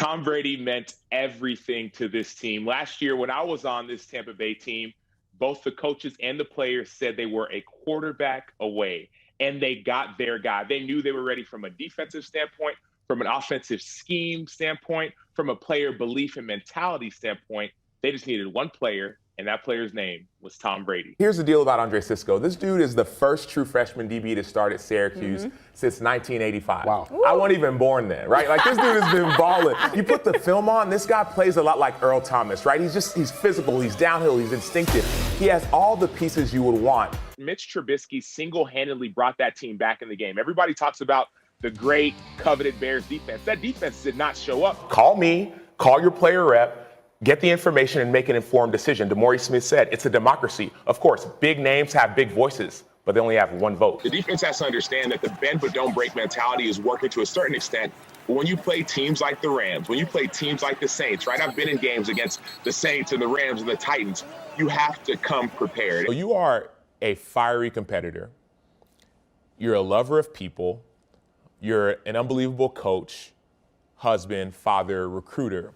Tom Brady meant everything to this team. Last year, when I was on this Tampa Bay team, both the coaches and the players said they were a quarterback away, and they got their guy. They knew they were ready from a defensive standpoint, from an offensive scheme standpoint, from a player belief and mentality standpoint. They just needed one player, and that player's name was Tom Brady. Here's the deal about Andre Cisco. This dude is the first true freshman DB to start at Syracuse since 1985. Wow. I wasn't even born then, right? Like, this dude has been balling. You put the film on, this guy plays a lot like Earl Thomas, right? He's physical, he's downhill, he's instinctive. He has all the pieces you would want. Mitch Trubisky single-handedly brought that team back in the game. Everybody talks about the great, coveted Bears defense. That defense did not show up. Call me, call your player rep, get the information and make an informed decision. DeMaurice Smith said, it's a democracy. Of course, big names have big voices, but they only have one vote. The defense has to understand that the bend but don't break mentality is working to a certain extent. But when you play teams like the Rams, when you play teams like the Saints, right? I've been in games against the Saints and the Rams and the Titans. You have to come prepared. So you are a fiery competitor. You're a lover of people. You're an unbelievable coach, husband, father, recruiter.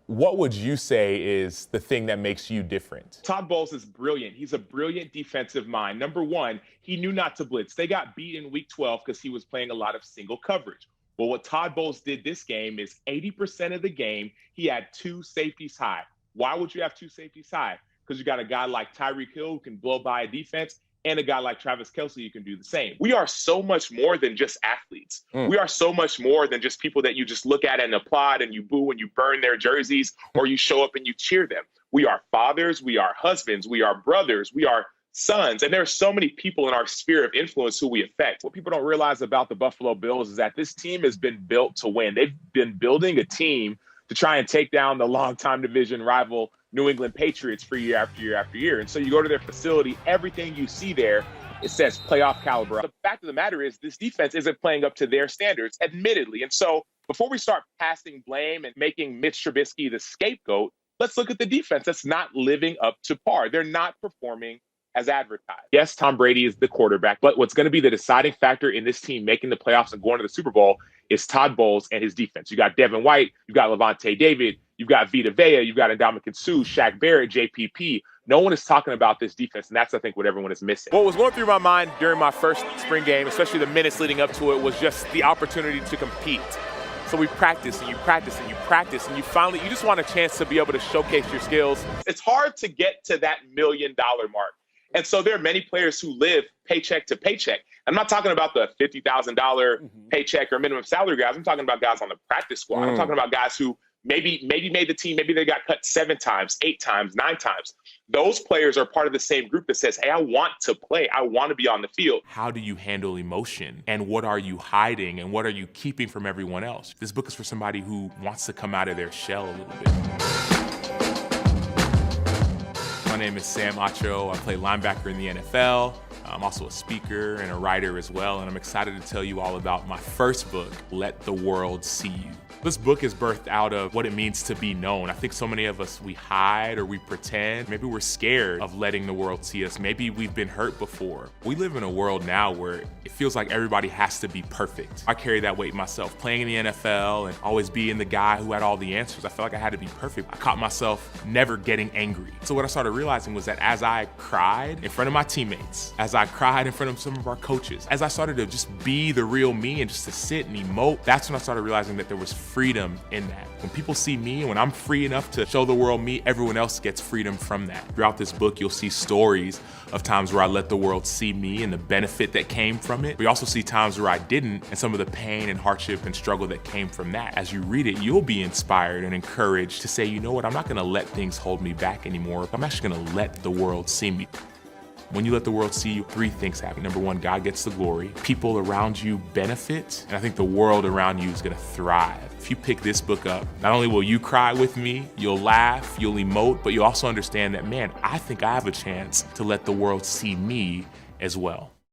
What would you say is the thing that makes you different? Todd Bowles is brilliant. He's a brilliant defensive mind. Number one, he knew not to blitz. They got beat in week 12 because he was playing a lot of single coverage. Well, what Todd Bowles did this game is 80% of the game, he had two safeties high. Why would you have two safeties high? Because you got a guy like Tyreek Hill who can blow by a defense, and a guy like Travis Kelce, you can do the same. We are so much more than just athletes. We are so much more than just people that you just look at and applaud and you boo and you burn their jerseys or you show up and you cheer them. We are fathers, we are husbands, we are brothers, we are sons. And there are so many people in our sphere of influence who we affect. What people don't realize about the Buffalo Bills is that this team has been built to win. They've been building a team to try and take down the longtime division rival New England Patriots for year after year after year. And so you go to their facility, everything you see there, it says playoff caliber. The fact of the matter is this defense isn't playing up to their standards, admittedly. And so before we start passing blame and making Mitch Trubisky the scapegoat, let's look at the defense that's not living up to par. They're not performing as advertised. Yes, Tom Brady is the quarterback, but what's going to be the deciding factor in this team making the playoffs and going to the Super Bowl is Todd Bowles and his defense. You got Devin White, you got Levante David, you've got Vita Vea, you've got Ndamukong Suh, Shaq Barrett, JPP. No one is talking about this defense, and that's, I think, what everyone is missing. What was going through my mind during my first spring game, especially the minutes leading up to it, was just the opportunity to compete. So we practice and you practice and you practice, and you just want a chance to be able to showcase your skills. It's hard to get to that $1 million mark. And so there are many players who live paycheck to paycheck. I'm not talking about the $50,000 paycheck or minimum salary guys. I'm talking about guys on the practice squad. I'm talking about guys who maybe made the team. Maybe they got cut 7 times, 8 times, 9 times. Those players are part of the same group that says, hey, I want to play. I want to be on the field. How do you handle emotion? And what are you hiding? And what are you keeping from everyone else? This book is for somebody who wants to come out of their shell a little bit. My name is Sam Acho. I play linebacker in the NFL. I'm also a speaker and a writer as well, and I'm excited to tell you all about my first book, Let the World See You. This book is birthed out of what it means to be known. I think so many of us, we hide or we pretend. Maybe we're scared of letting the world see us. Maybe we've been hurt before. We live in a world now where it feels like everybody has to be perfect. I carry that weight myself. Playing in the NFL and always being the guy who had all the answers, I felt like I had to be perfect. I caught myself never getting angry. So what I started realizing was that as I cried in front of my teammates, as I cried in front of some of our coaches, as I started to just be the real me and just to sit and emote, that's when I started realizing that there was freedom in that. When people see me, when I'm free enough to show the world me, everyone else gets freedom from that. Throughout this book, you'll see stories of times where I let the world see me and the benefit that came from it. We also see times where I didn't and some of the pain and hardship and struggle that came from that. As you read it, you'll be inspired and encouraged to say, you know what, I'm not gonna let things hold me back anymore. I'm actually gonna let the world see me. When you let the world see you, 3 things happen. Number 1, God gets the glory. People around you benefit, and I think the world around you is gonna thrive. If you pick this book up, not only will you cry with me, you'll laugh, you'll emote, but you'll also understand that, man, I think I have a chance to let the world see me as well.